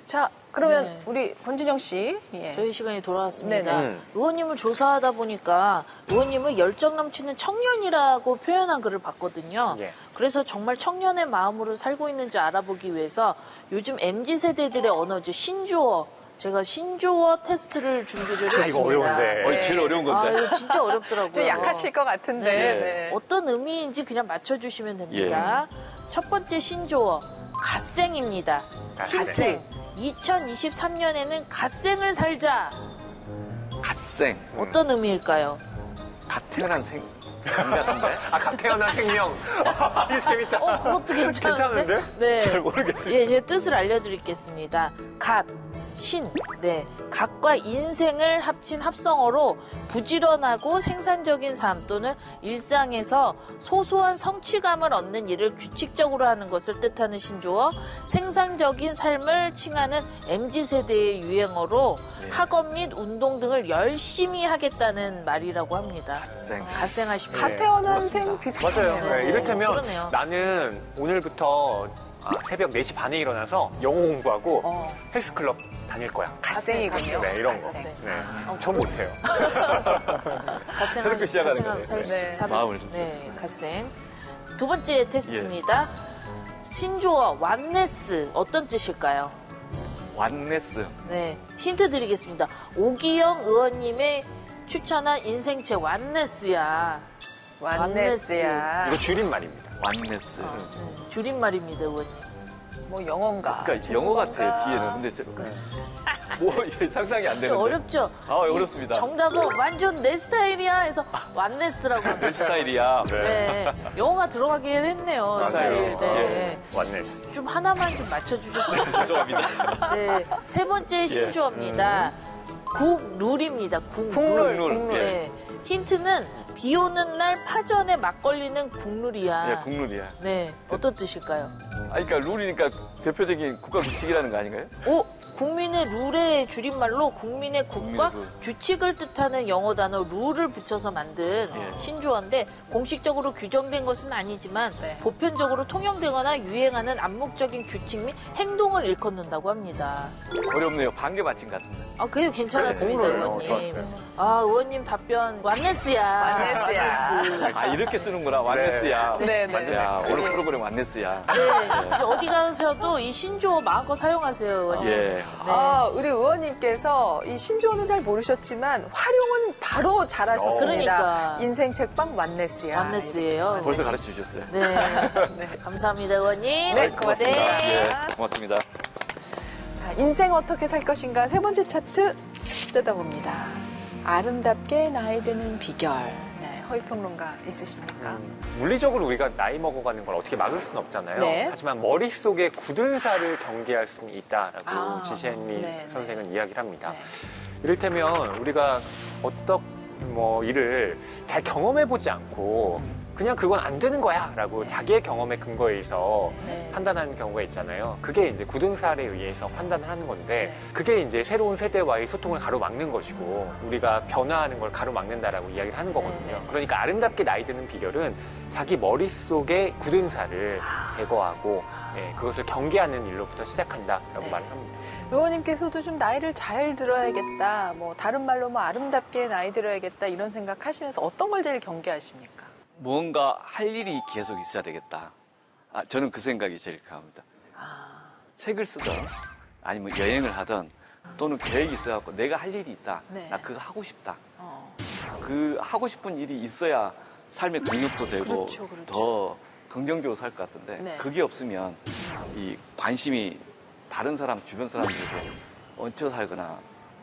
자, 그러면 네. 우리 권진영 씨. 예. 저희 시간이 돌아왔습니다. 네네. 의원님을 조사하다 보니까 의원님을 열정 넘치는 청년이라고 표현한 글을 봤거든요. 예. 그래서 정말 청년의 마음으로 살고 있는지 알아보기 위해서 요즘 MZ세대들의 언어죠. 신조어. 제가 신조어 테스트를 준비를 이거 했습니다. 어려운데. 제일 어려운 아, 건데. 이거 진짜 어렵더라고요. 좀 약하실 것 같은데. 네. 네. 어떤 의미인지 그냥 맞춰주시면 됩니다. 첫 번째 신조어, 갓생입니다. 갓생. 2023년에는 갓생을 살자. 갓생, 어떤 의미일까요? 갓 태어난 생 같은데 갓 태어난 생명. 이거 재밌다. 그것도 괜찮은데? 괜찮은데? 네. 잘 모르겠습니다. 예, 제 뜻을 알려드리겠습니다. 갓, 신, 네. 갓과 인생을 합친 합성어로 부지런하고 생산적인 삶 또는 일상에서 소소한 성취감을 얻는 일을 규칙적으로 하는 것을 뜻하는 신조어, 생산적인 삶을 칭하는 MZ세대의 유행어로 학업 및 운동 등을 열심히 하겠다는 말이라고 합니다. 갓생. 갓생하십시오. 갓 태어난 생 비슷하네요. 맞아요. 네, 이를테면 그러네요. 나는 오늘부터 새벽 4시 반에 일어나서 영어 공부하고 헬스클럽 다닐 거야. 갓생이군요. 네, 이런 거. 갓생. 네. 전 못해요. 새롭게 시작하는 거네요. 네. 마음을 좀. 네, 갓생. 두 번째 테스트입니다. 신조어 완네스 어떤 뜻일까요? 완네스. 네, 힌트 드리겠습니다. 오기영 의원님의 추천한 인생책 완네스야. 완네스야. 이거 줄임말입니다. 완네스. 줄임말입니다, 의원님. 뭐 영어인가? 그러니까 영어 같아요 뒤에는. 근데 뭐 이게 상상이 안 좀 되는데. 어렵죠? 아 어렵습니다. 정답은 완전 내 스타일이야 해서 완네스라고 합니다. 내 스타일이야. 네, 영어가 들어가긴 했네요. 스타일. 네. 완네스. 좀 하나만 좀 맞춰주셨으면 좋겠어요. 죄송합니다. 네, 세 번째 신조어입니다. 국룰입니다. 국룰. 국룰. 네, 힌트는 비 오는 날 파전에 막걸리는 국룰이야. 예, 국룰이야. 네, 어떤 뜻일까요? 그러니까 룰이니까 대표적인 국가 규칙이라는 거 아닌가요? 오, 국민의 룰의 줄임말로 국민의 국과 국민의 룰. 규칙을 뜻하는 영어 단어 룰을 붙여서 만든 예. 신조어인데 공식적으로 규정된 것은 아니지만 보편적으로 통용되거나 유행하는 암묵적인 규칙 및 행동을 일컫는다고 합니다. 어렵네요. 반개 맞힌 것 같은데. 아, 그게 괜찮았습니다, 국룰. 의원님. 좋았어요. 아, 의원님 답변 완네스야. 완네스야. 완네스. 아 이렇게 쓰는구나. 완네스야. 네, 네. 야, 오늘 프로그램 완네스야. 네, 이제 어디 가셔도 이 신조어 마음껏 사용하세요, 의원님. 예. 네. 우리 의원님께서 이 신조어는 잘 모르셨지만 활용은 바로 잘하셨습니다. 그러니까. 인생 책방 완네스야. 완네스예요. 벌써 가르쳐 주셨어요. 네. 감사합니다, 의원님. 네, 고맙습니다. 네. 예, 고맙습니다. 자, 인생 어떻게 살 것인가 세 번째 차트 뜯어봅니다. 아름답게 나이 드는 비결. 네, 허위평론가 있으십니까? 물리적으로 우리가 나이 먹어가는 걸 어떻게 막을 수는 없잖아요. 네. 하지만 머릿속에 굳은 살을 경계할 수는 있다라고 아, 지시앤미 네, 선생은 이야기를 합니다. 네. 이를테면 우리가 어떤 일을 잘 경험해보지 않고 그냥 그건 안 되는 거야 라고 자기의 경험에 근거해서 네. 판단하는 경우가 있잖아요. 그게 이제 굳은살에 의해서 판단을 하는 건데 그게 이제 새로운 세대와의 소통을 가로막는 것이고 우리가 변화하는 걸 가로막는다라고 이야기를 하는 거거든요. 그러니까 아름답게 나이 드는 비결은 자기 머릿속의 굳은살을 제거하고 그것을 경계하는 일로부터 시작한다라고 말을 합니다. 의원님께서도 좀 나이를 잘 들어야겠다, 뭐 다른 말로 뭐 아름답게 나이 들어야겠다 이런 생각하시면서 어떤 걸 제일 경계하십니까? 무언가 할 일이 계속 있어야 되겠다. 저는 그 생각이 제일 강합니다. 책을 쓰든 아니면 여행을 하든 또는 계획이 있어갖고 내가 할 일이 있다. 네. 나 그거 하고 싶다. 그 하고 싶은 일이 있어야 삶의 동력도 되고 그렇죠. 더 긍정적으로 살 것 같은데 네. 그게 없으면 이 관심이 다른 사람, 주변 사람들고 얹혀 살거나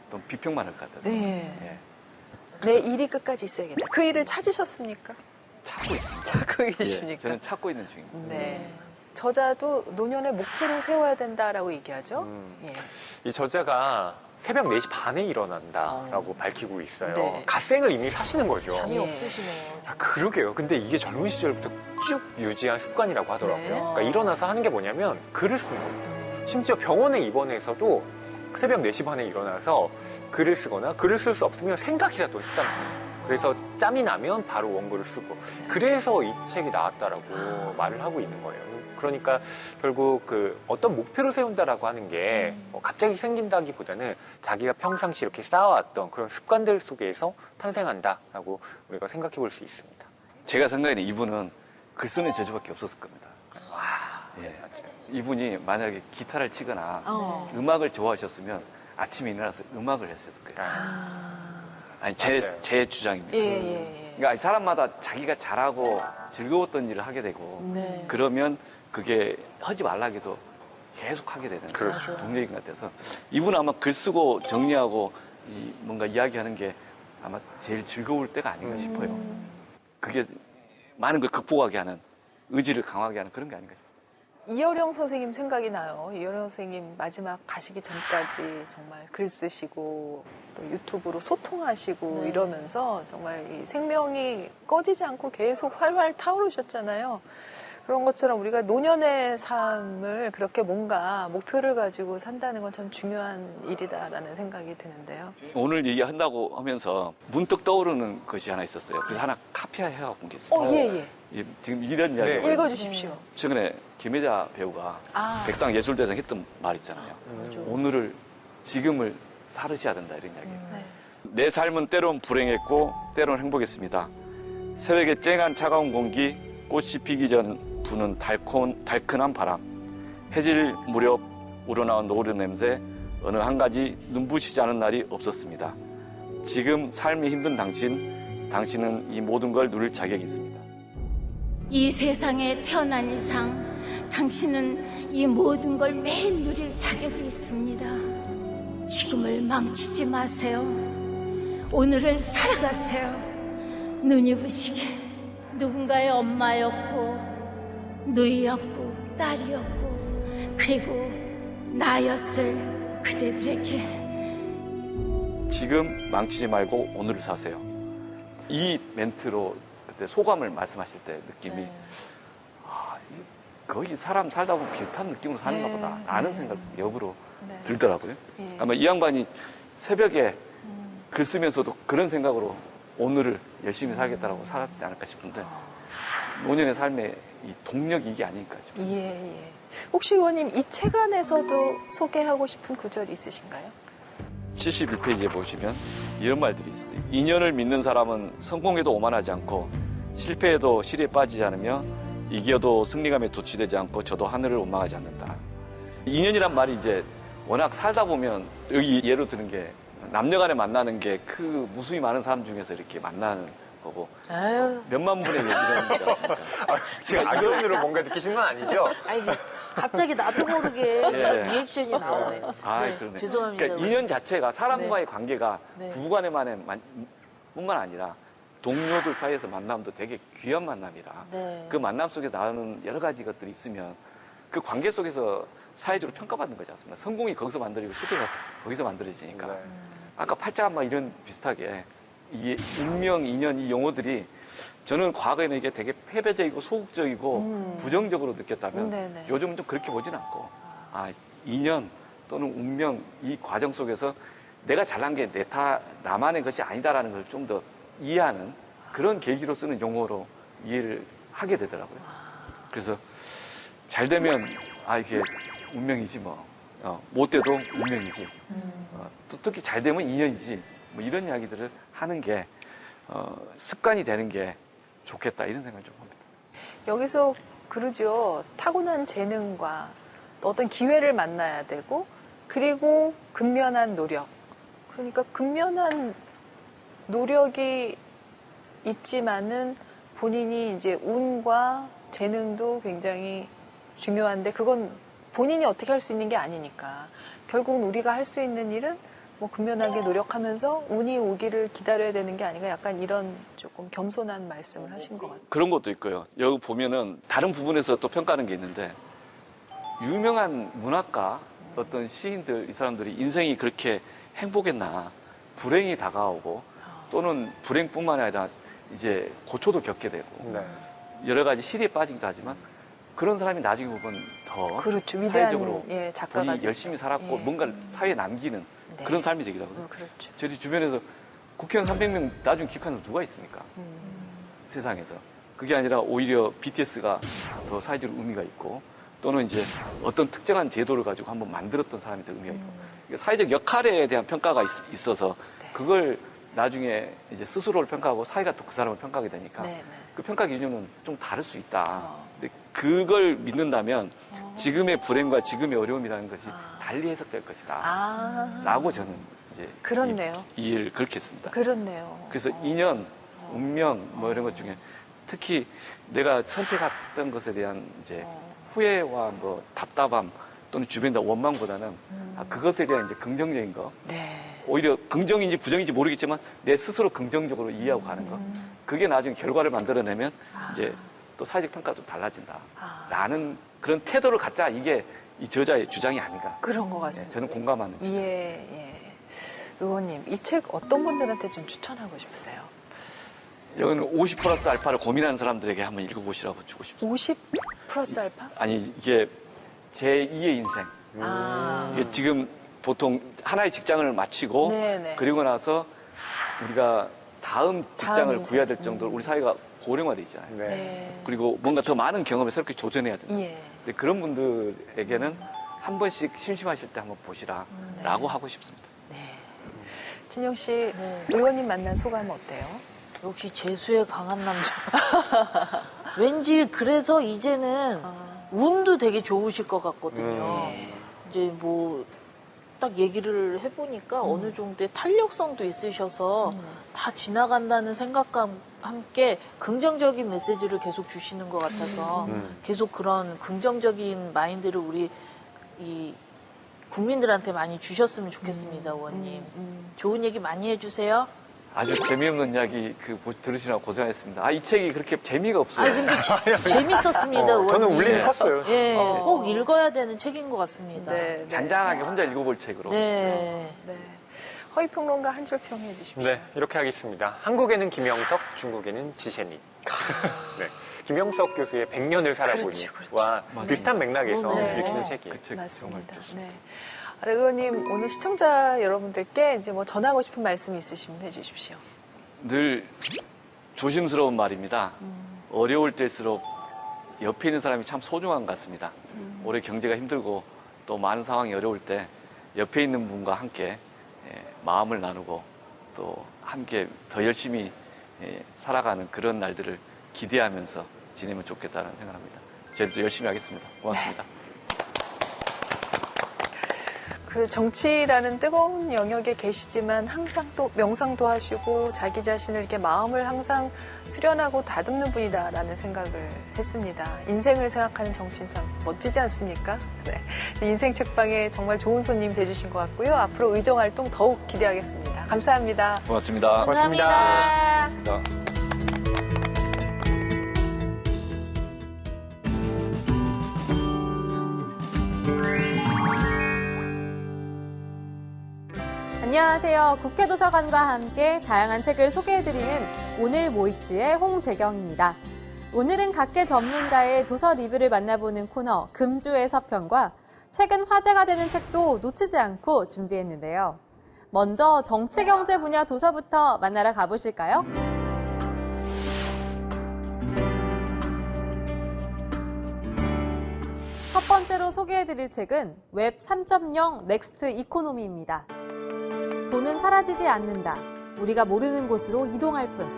또 비평만 할 것 같아서 네. 예, 내 일이 끝까지 있어야겠다. 그 일을 찾으셨습니까? 찾고 있습니다. 찾고 예, 계십니까? 저는 찾고 있는 중입니다. 네. 저자도 노년에 목표를 세워야 된다라고 얘기하죠. 예. 이 저자가 새벽 4시 반에 일어난다라고 밝히고 있어요. 네. 갓생을 이미 사시는 거죠. 잠이 예. 없으시네요. 그러게요. 근데 이게 젊은 시절부터 쭉 유지한 습관이라고 하더라고요. 네. 그러니까 일어나서 하는 게 뭐냐면 글을 쓰는 겁니다. 심지어 병원에 입원해서도 새벽 4시 반에 일어나서 글을 쓰거나 글을 쓸 수 없으면 생각이라도 했다는 거예요. 그래서 짬이 나면 바로 원고를 쓰고 그래서 이 책이 나왔다라고 말을 하고 있는 거예요. 그러니까 결국 그 어떤 목표를 세운다라고 하는 게 갑자기 생긴다기보다는 자기가 평상시 이렇게 쌓아왔던 그런 습관들 속에서 탄생한다라고 우리가 생각해 볼 수 있습니다. 제가 생각에는 이분은 글 쓰는 재주밖에 없었을 겁니다. 예. 이분이 만약에 기타를 치거나 음악을 좋아하셨으면 아침에 일어나서 음악을 했을 거예요. 아니, 맞아요. 제 주장입니다. 예. 그러니까 사람마다 자기가 잘하고 즐거웠던 일을 하게 되고 네. 그러면 그게 하지 말라기도 계속 하게 되는 그렇죠. 동력인 것 같아서 이분은 아마 글 쓰고 정리하고 뭔가 이야기하는 게 아마 제일 즐거울 때가 아닌가 싶어요. 그게 많은 걸 극복하게 하는 의지를 강하게 하는 그런 게 아닌가 싶어요. 이어령 선생님 생각이 나요. 이어령 선생님 마지막 가시기 전까지 정말 글 쓰시고 또 유튜브로 소통하시고 네. 이러면서 정말 이 생명이 꺼지지 않고 계속 활활 타오르셨잖아요. 그런 것처럼 우리가 노년의 삶을 그렇게 뭔가 목표를 가지고 산다는 건 참 중요한 일이다라는 생각이 드는데요. 오늘 얘기한다고 하면서 문득 떠오르는 것이 하나 있었어요. 그래서 하나 카피해갖고 온 게 있어요. 예. 예, 지금 이런 네. 이야기가 읽어주십시오. 최근에 김혜자 배우가 백상예술대상 했던 말 있잖아요. 오늘을 지금을 살으셔야 된다 이런 이야기예요. 네. 내 삶은 때론 불행했고 때론 행복했습니다. 새벽에 쨍한 차가운 공기, 꽃이 피기 전 부는 달큰한 바람, 해질 무렵 우러나온 노을 냄새, 어느 한 가지 눈부시지 않은 날이 없었습니다. 지금 삶이 힘든 당신은 이 모든 걸 누릴 자격이 있습니다. 이 세상에 태어난 이상 당신은 이 모든 걸 매일 누릴 자격이 있습니다. 지금을 망치지 마세요. 오늘을 살아가세요. 눈이 부시게 누군가의 엄마였고 누이였고 딸이었고 그리고 나였을 그대들에게 지금 망치지 말고 오늘을 사세요. 이 멘트로 그때 소감을 말씀하실 때 느낌이 거의 사람 살다 보면 비슷한 느낌으로 사는가 보다 라는 생각 역으로 들더라고요. 아마 이 양반이 새벽에 글 쓰면서도 그런 생각으로 오늘을 열심히 살겠다라고 살았지 않을까 싶은데 노년의 삶의 이 동력이 이게 아닐까 싶습니다. 예. 혹시 의원님 이 책 안에서도 소개하고 싶은 구절이 있으신가요? 71페이지에 보시면 이런 말들이 있습니다. 인연을 믿는 사람은 성공해도 오만하지 않고 실패해도 실에 빠지지 않으며 이겨도 승리감에 도취되지 않고 저도 하늘을 원망하지 않는다. 인연이란 말이 이제 워낙 살다 보면 여기 예로 드는 게 남녀간에 만나는 게 그 무수히 많은 사람 중에서 이렇게 만나는 거고 몇만 분의 얘기를 하는 거지 않습니까? 제가 악연으로 뭔가 느끼시는 건 아니죠? 아니, 갑자기 나도 모르게 예. 리액션이 나오네요. 그러네. 죄송합니다. 그러니까 인연 자체가 사람과의 관계가 네. 부부간에만의 뿐만 아니라 동료들 사이에서 만남도 되게 귀한 만남이라 네. 그 만남 속에 나오는 여러 가지 것들이 있으면 그 관계 속에서 사회적으로 평가받는 거지 않습니까? 성공이 거기서 만들어지고 실패가 거기서 만들어지니까 네. 아까 팔자가 이런 비슷하게 이게 운명, 인연 이 용어들이 저는 과거에는 이게 되게 패배적이고 소극적이고 부정적으로 느꼈다면 네네. 요즘은 좀 그렇게 보진 않고 인연 또는 운명 이 과정 속에서 내가 잘난 게 나만의 것이 아니다라는 걸 좀 더 이해하는 그런 계기로 쓰는 용어로 이해를 하게 되더라고요. 그래서 잘 되면 이게 운명이지 못 돼도 운명이지. 또 특히 잘 되면 인연이지. 이런 이야기들을 하는 게 습관이 되는 게 좋겠다 이런 생각을 좀 합니다. 여기서 그러죠. 타고난 재능과 또 어떤 기회를 만나야 되고 그리고 근면한 노력. 그러니까 근면한 노력이 있지만은 본인이 이제 운과 재능도 굉장히 중요한데 그건 본인이 어떻게 할 수 있는 게 아니니까 결국은 우리가 할 수 있는 일은 근면하게 노력하면서 운이 오기를 기다려야 되는 게 아닌가 약간 이런 조금 겸손한 말씀을 하신 것 같아요. 그런 것도 있고요. 여기 보면은 다른 부분에서 또 평가하는 게 있는데 유명한 문학가 어떤 시인들 이 사람들이 인생이 그렇게 행복했나 불행이 다가오고 또는 불행뿐만 아니라 이제 고초도 겪게 되고 네. 여러 가지 시리에 빠지기도 하지만 그런 사람이 나중에 보면 더 그렇죠. 위대한 사회적으로 작가가 본인이 되죠. 열심히 살았고 예. 뭔가를 사회에 남기는 네. 그런 삶이 되기도 하거든요. 그렇죠. 저희 주변에서 국회의원 300명 나중에 기획하는 누가 있습니까? 세상에서. 그게 아니라 오히려 BTS가 더 사회적 의미가 있고 또는 이제 어떤 특정한 제도를 가지고 한번 만들었던 사람이 더 의미가 있고 사회적 역할에 대한 평가가 있어서 네. 그걸 나중에 이제 스스로를 평가하고 사회가 또 그 사람을 평가하게 되니까 네, 네. 그 평가 기준은 좀 다를 수 있다. 근데 그걸 믿는다면 지금의 불행과 지금의 어려움이라는 것이 달리 해석될 것이다. 라고 저는 이제 그렇네요. 이해를 그렇게 했습니다. 그렇네요. 그래서 인연, 운명 이런 것 중에 특히 내가 선택했던 것에 대한 이제 후회와 답답함 또는 주변의 원망보다는 그것에 대한 이제 긍정적인 거. 네. 오히려 긍정인지 부정인지 모르겠지만 내 스스로 긍정적으로 이해하고 가는 거. 그게 나중에 결과를 만들어내면 이제 또 사회적 평가가 좀 달라진다. 라는 그런 태도를 갖자 이게 이 저자의 주장이 아닌가. 그런 것 같습니다. 저는 공감하는. 예. 의원님, 이 책 어떤 분들한테 좀 추천하고 싶으세요? 여기는 50 플러스 알파를 고민하는 사람들에게 한번 읽어보시라고 주고 싶습니다. 50 플러스 알파? 아니, 이게 제2의 인생. 이게 지금 보통 하나의 직장을 마치고 네네. 그리고 나서 우리가 다음 직장을 인생. 구해야 될 정도로 우리 사회가 고령화돼 있잖아요. 네. 네. 그리고 뭔가 더 많은 경험에 새롭게 도전해야 된다. 예. 근데 그런 분들에게는 한 번씩 심심하실 때 한번 보시라라고 하고 싶습니다. 네. 진영 씨, 네. 의원님 만난 소감은 어때요? 역시 재수에 강한 남자. 왠지 그래서 이제는 운도 되게 좋으실 것 같거든요. 이제 딱 얘기를 해보니까 어느 정도의 탄력성도 있으셔서 다 지나간다는 생각과 함께 긍정적인 메시지를 계속 주시는 것 같아서 계속 그런 긍정적인 마인드를 우리 이 국민들한테 많이 주셨으면 좋겠습니다, 의원님. 좋은 얘기 많이 해주세요. 아주 재미없는 이야기 들으시느라 고생하셨습니다. 이 책이 그렇게 재미가 없어요. 근데 재밌었습니다, 의원님. 저는 울림이 컸어요. 예, 꼭 읽어야 되는 책인 것 같습니다. 네. 잔잔하게 혼자 읽어볼 책으로. 네. 네. 허위평론가 한 줄 평해 주십시오. 네, 이렇게 하겠습니다. 한국에는 김영석, 중국에는 지셰민. 네. 김영석 교수의 100년을 살아보니와 그렇죠. 비슷한 맥락에서 네. 읽히는 책이에요. 그 책 정말 맞습니다. 좋습니다. 네. 의원님, 오늘 시청자 여러분들께 이제 전하고 싶은 말씀이 있으시면 해주십시오. 늘 조심스러운 말입니다. 어려울 때일수록 옆에 있는 사람이 참 소중한 것 같습니다. 올해 경제가 힘들고 또 많은 상황이 어려울 때 옆에 있는 분과 함께 마음을 나누고 또 함께 더 열심히 살아가는 그런 날들을 기대하면서 지내면 좋겠다는 생각합니다. 저희도 열심히 하겠습니다. 고맙습니다. 그 정치라는 뜨거운 영역에 계시지만 항상 또 명상도 하시고 자기 자신을 이렇게 마음을 항상 수련하고 다듬는 분이다라는 생각을 했습니다. 인생을 생각하는 정치인 참 멋지지 않습니까? 네. 인생 책방에 정말 좋은 손님 돼주신 것 같고요. 앞으로 의정 활동 더욱 기대하겠습니다. 감사합니다. 고맙습니다. 감사합니다. 고맙습니다. 안녕하세요. 국회도서관과 함께 다양한 책을 소개해드리는 오늘 뭐 읽지의 홍재경입니다. 오늘은 각계 전문가의 도서 리뷰를 만나보는 코너 금주의 서평과 최근 화제가 되는 책도 놓치지 않고 준비했는데요. 먼저 정치 경제 분야 도서부터 만나러 가보실까요? 첫 번째로 소개해드릴 책은 웹 3.0 넥스트 이코노미입니다. 돈은 사라지지 않는다. 우리가 모르는 곳으로 이동할 뿐.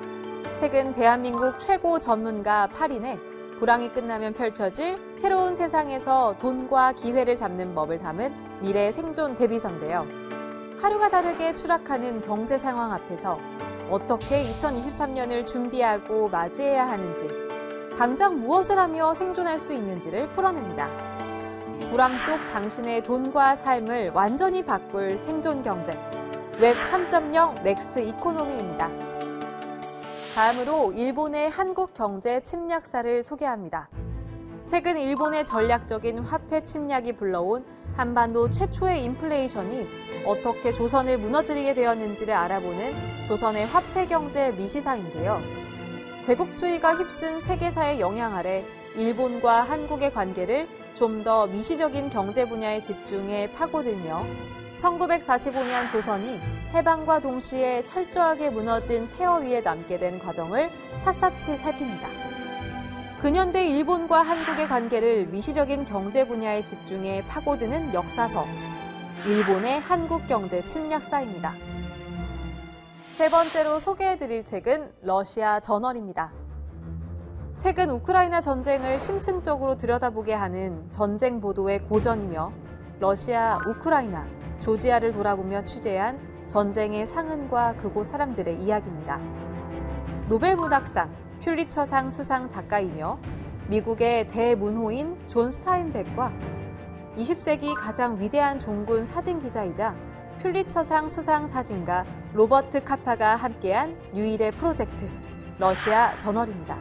책은 대한민국 최고 전문가 8인의 불황이 끝나면 펼쳐질 새로운 세상에서 돈과 기회를 잡는 법을 담은 미래 생존 대비서인데요. 하루가 다르게 추락하는 경제 상황 앞에서 어떻게 2023년을 준비하고 맞이해야 하는지, 당장 무엇을 하며 생존할 수 있는지를 풀어냅니다. 불황 속 당신의 돈과 삶을 완전히 바꿀 생존 경제. 웹 3.0 넥스트 이코노미입니다. 다음으로 일본의 한국 경제 침략사를 소개합니다. 최근 일본의 전략적인 화폐 침략이 불러온 한반도 최초의 인플레이션이 어떻게 조선을 무너뜨리게 되었는지를 알아보는 조선의 화폐 경제 미시사인데요. 제국주의가 휩쓴 세계사의 영향 아래 일본과 한국의 관계를 좀 더 미시적인 경제 분야에 집중해 파고들며 1945년 조선이 해방과 동시에 철저하게 무너진 폐허 위에 남게 된 과정을 샅샅이 살핍니다. 근현대 일본과 한국의 관계를 미시적인 경제 분야에 집중해 파고드는 역사서, 일본의 한국 경제 침략사입니다. 세 번째로 소개해드릴 책은 러시아 저널입니다. 최근 우크라이나 전쟁을 심층적으로 들여다보게 하는 전쟁 보도의 고전이며 러시아, 우크라이나, 조지아를 돌아보며 취재한 전쟁의 상흔과 그곳 사람들의 이야기입니다. 노벨 문학상, 퓰리처상 수상 작가이며 미국의 대문호인 존 스타인백과 20세기 가장 위대한 종군 사진 기자이자 퓰리처상 수상 사진가 로버트 카파가 함께한 유일의 프로젝트, 러시아 저널입니다.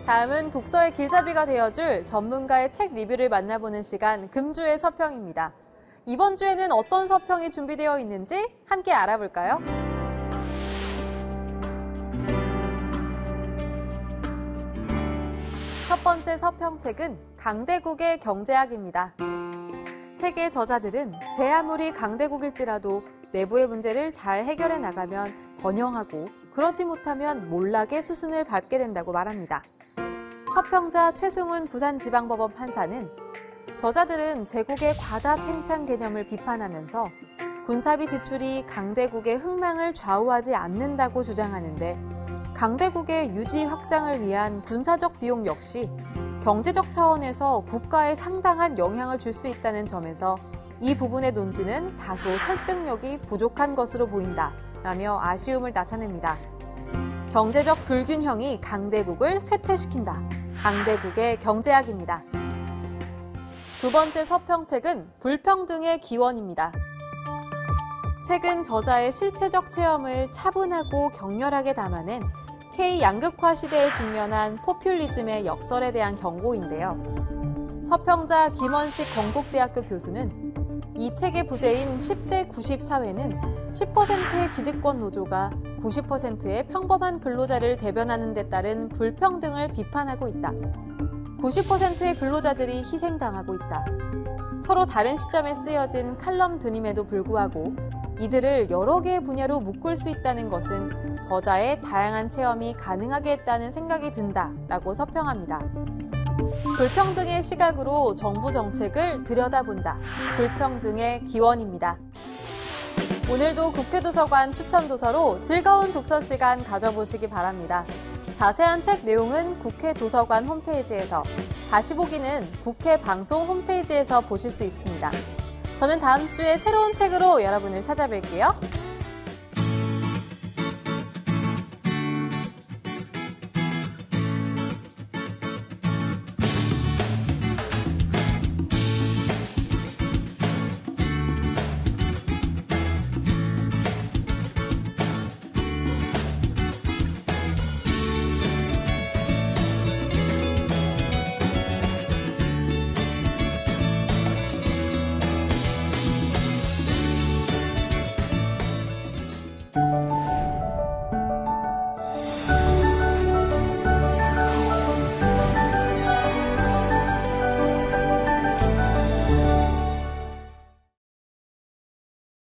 다음은 독서의 길잡이가 되어줄 전문가의 책 리뷰를 만나보는 시간 금주의 서평입니다. 이번 주에는 어떤 서평이 준비되어 있는지 함께 알아볼까요? 첫 번째 서평책은 강대국의 경제학입니다. 책의 저자들은 제 아무리 강대국일지라도 내부의 문제를 잘 해결해 나가면 번영하고 그러지 못하면 몰락의 수순을 밟게 된다고 말합니다. 서평자 최승훈 부산지방법원 판사는 저자들은 제국의 과다 팽창 개념을 비판하면서 군사비 지출이 강대국의 흥망을 좌우하지 않는다고 주장하는데 강대국의 유지 확장을 위한 군사적 비용 역시 경제적 차원에서 국가에 상당한 영향을 줄 수 있다는 점에서 이 부분의 논지는 다소 설득력이 부족한 것으로 보인다라며 아쉬움을 나타냅니다. 경제적 불균형이 강대국을 쇠퇴시킨다. 강대국의 경제학입니다. 두 번째 서평책은 불평등의 기원입니다. 책은 저자의 실체적 체험을 차분하고 격렬하게 담아낸 K-양극화 시대에 직면한 포퓰리즘의 역설에 대한 경고인데요. 서평자 김원식 건국대학교 교수는 이 책의 부제인 10대 90 사회는 10%의 기득권 노조가 90%의 평범한 근로자를 대변하는 데 따른 불평등을 비판하고 있다. 90%의 근로자들이 희생당하고 있다. 서로 다른 시점에 쓰여진 칼럼 드림에도 불구하고 이들을 여러 개의 분야로 묶을 수 있다는 것은 저자의 다양한 체험이 가능하게 했다는 생각이 든다라고 서평합니다. 불평등의 시각으로 정부 정책을 들여다본다. 불평등의 기원입니다. 오늘도 국회도서관 추천도서로 즐거운 독서 시간 가져보시기 바랍니다. 자세한 책 내용은 국회 도서관 홈페이지에서, 다시 보기는 국회 방송 홈페이지에서 보실 수 있습니다. 저는 다음 주에 새로운 책으로 여러분을 찾아뵐게요.